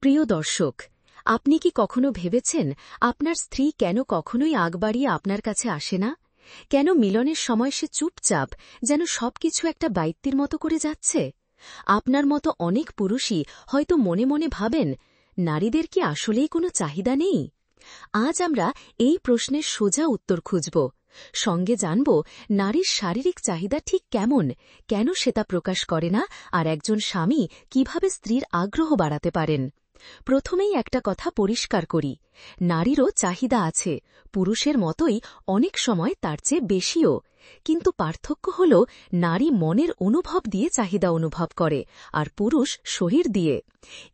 প্রিয় দর্শক, আপনি কি কখনো ভেবেছেন আপনার স্ত্রী কেন কখনোই আগ বাড়িয়ে আপনার কাছে আসে না? কেন মিলনের সময় সে চুপচাপ, যেন সবকিছু একটা দায়িত্বের মতো করে যাচ্ছে? আপনার মতো অনেক পুরুষই হয়তো মনে মনে ভাবেন, নারীদের কি আসলেই কোনো চাহিদা নেই? আজ আমরা এই প্রশ্নের সোজা উত্তর খুঁজব। সঙ্গে জানব নারীর শারীরিক চাহিদা ঠিক কেমন, কেন সে তা প্রকাশ করে না, আর একজন স্বামী কিভাবে স্ত্রীর আগ্রহ বাড়াতে পারেন। প্রথমেই একটা কথা পরিষ্কার করি, নারীরও চাহিদা আছে, পুরুষের মতোই অনেক সময় তার চেয়ে বেশিও। কিন্তু পার্থক্য হল নারী মনের অনুভব দিয়ে চাহিদা অনুভব করে, আর পুরুষ শরীর দিয়ে।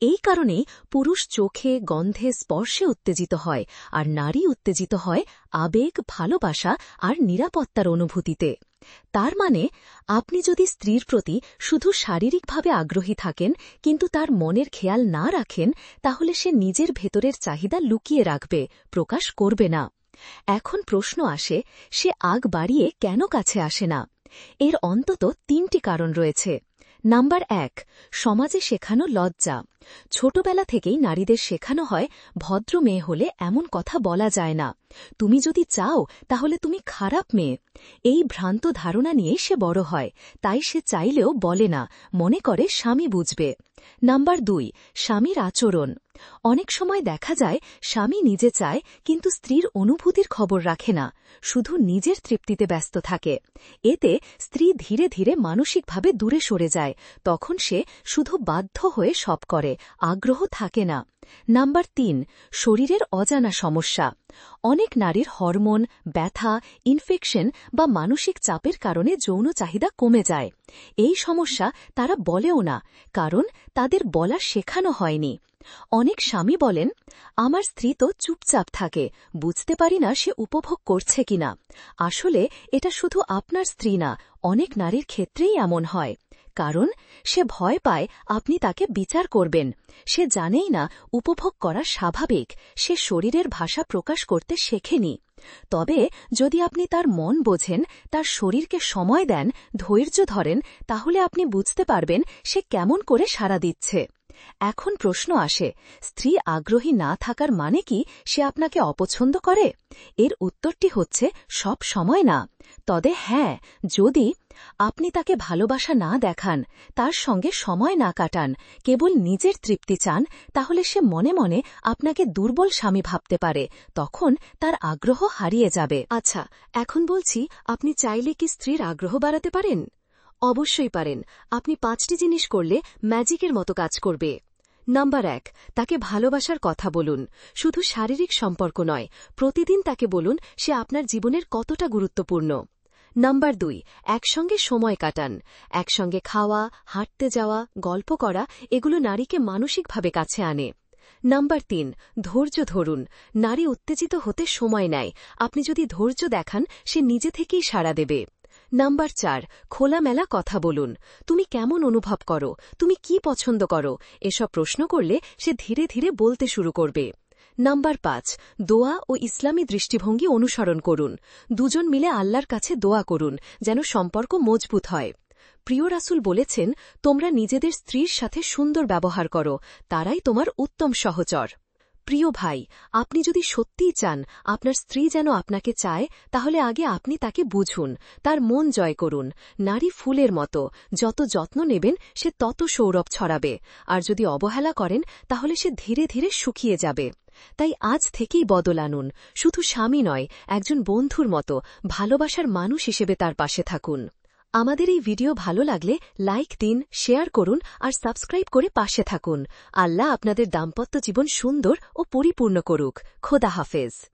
এই কারণেই পুরুষ চোখে, গন্ধে, স্পর্শে উত্তেজিত হয়, আর নারী উত্তেজিত হয় আবেগ, ভালোবাসা আর নিরাপত্তার অনুভূতিতে। তার মানে, আপনি যদি স্ত্রীর প্রতি শুধু শারীরিকভাবে আগ্রহী থাকেন কিন্তু তার মনের খেয়াল না রাখেন, তাহলে সে নিজের ভেতরের চাহিদা লুকিয়ে রাখবে, প্রকাশ করবে না। এখন প্রশ্ন আসে, সে আগ বাড়িয়ে কেন কাছে আসে না? এর অন্তত ৩টি কারণ রয়েছে। নাম্বার ১, সমাজে শেখানো লজ্জা। ছোটবেলা থেকেই নারীদের শেখানো হয়, ভদ্র মেয়ে হলে এমন কথা বলা যায় না, তুমি যদি চাও তাহলে তুমি খারাপ মেয়ে। এই ভ্রান্ত ধারণা নিয়ে সে বড় হয়, তাই সে চাইলেও বলে না, মনে করে স্বামী বুঝবে। নাম্বার ২, স্বামীর আচরণ। অনেক সময় দেখা যায় স্বামী নিজে চায় কিন্তু স্ত্রীর অনুভূতির খবর রাখে না, শুধু নিজের তৃপ্তিতে ব্যস্ত থাকে। এতে স্ত্রী ধীরে ধীরে মানসিকভাবে দূরে সরে যায়, তখন সে শুধু বাধ্য হয়ে সব করে, আগ্রহ থাকে না। নাম্বার ৩, শরীরের অজানা সমস্যা। অনেক নারীর হরমোন, ব্যথা, ইনফেকশন বা মানসিক চাপের কারণে যৌন চাহিদা কমে যায়। এই সমস্যা তারা বলেও না, কারণ তাদের বলা শেখানো হয়নি। অনেক স্বামী বলেন, আমার স্ত্রী তো চুপচাপ থাকে, বুঝতে পারি না সে উপভোগ করছে কিনা। আসলে এটা শুধু আপনার স্ত্রী না, অনেক নারীর ক্ষেত্রেই এমন হয়। কারণ সে ভয় পায় আপনি তাকে বিচার করবেন। সে জানেই না উপভোগ করা স্বাভাবিক, সে শরীরের ভাষা প্রকাশ করতে শেখেনি। তবে যদি আপনি তার মন বোঝেন, তার শরীরকে সময় দেন, ধৈর্য ধরেন, তাহলে আপনি বুঝতে পারবেন সে কেমন করে সাড়া দিচ্ছে। এখন প্রশ্ন আসে, স্ত্রী আগ্রহী না থাকার মানে কি সে আপনাকে অপছন্দ করে? এর উত্তরটি হচ্ছে, সব সময় না। তবে হ্যাঁ, যদি আপনি তাকে ভালোবাসা না দেখান, তার সঙ্গে সময় না কাটান, কেবল নিজের তৃপ্তি চান, তাহলে সে মনে মনে আপনাকে দুর্বল স্বামী ভাবতে পারে, তখন তার আগ্রহ হারিয়ে যাবে। আচ্ছা, এখন বলছি, আপনি চাইলে কি স্ত্রীর আগ্রহ বাড়াতে পারেন? অবশ্যই পারেন। আপনি 5টি জিনিস করলে ম্যাজিকের মতো কাজ করবে। নাম্বার 1, তাকে ভালোবাসার কথা বলুন। শুধু শারীরিক সম্পর্ক নয়, প্রতিদিন তাকে বলুন সে আপনার জীবনের কতটা গুরুত্বপূর্ণ। নাম্বার 2, একসঙ্গে সময় কাটান। একসঙ্গে খাওয়া, হাঁটতে যাওয়া, গল্প করা, এগুলো নারীকে মানসিকভাবে কাছে আনে। নাম্বার 3, ধৈর্য ধরুন। নারী উত্তেজিত হতে সময় নেয়, আপনি যদি ধৈর্য দেখান সে নিজে থেকেই সাড়া দেবে। নাম্বার 4, খোলামেলা কথা বলুন। তুমি কেমন অনুভব করো, তুমি কি পছন্দ করো, এসব প্রশ্ন করলে সে ধীরে ধীরে বলতে শুরু করবে। নাম্বার 5, দোয়া ও ইসলামী দৃষ্টিভঙ্গি অনুসরণ করুন। দুজন মিলে আল্লাহর কাছে দোয়া করুন, যেন সম্পর্ক মজবুত হয়। প্রিয় রাসূল বলেছেন, তোমরা নিজেদের স্ত্রীর সাথে সুন্দর ব্যবহার করো, তারাই তোমার উত্তম সহচর। প্রিয় ভাই, আপনি যদি সত্যিই চান আপনার স্ত্রী যেন আপনাকে চায়, তাহলে আগে আপনি তাকে বুঝুন, তার মন জয় করুন। নারী ফুলের মতো, যত যত্ন নেবেন সে তত সৌরভ ছড়াবে, আর যদি অবহেলা করেন তাহলে সে ধীরে ধীরে শুকিয়ে যাবে। তাই আজ থেকেই বদল আনুন, শুধু স্বামী নয়, একজন বন্ধুর মতো, ভালোবাসার মানুষ হিসেবে তার পাশে থাকুন। আমাদের এই ভিডিও ভালো লাগলে লাইক দিন, শেয়ার করুন আর সাবস্ক্রাইব করে পাশে থাকুন। আল্লাহ আপনাদের দাম্পত্য জীবন সুন্দর ও পরিপূর্ণ করুক। খোদা হাফেজ।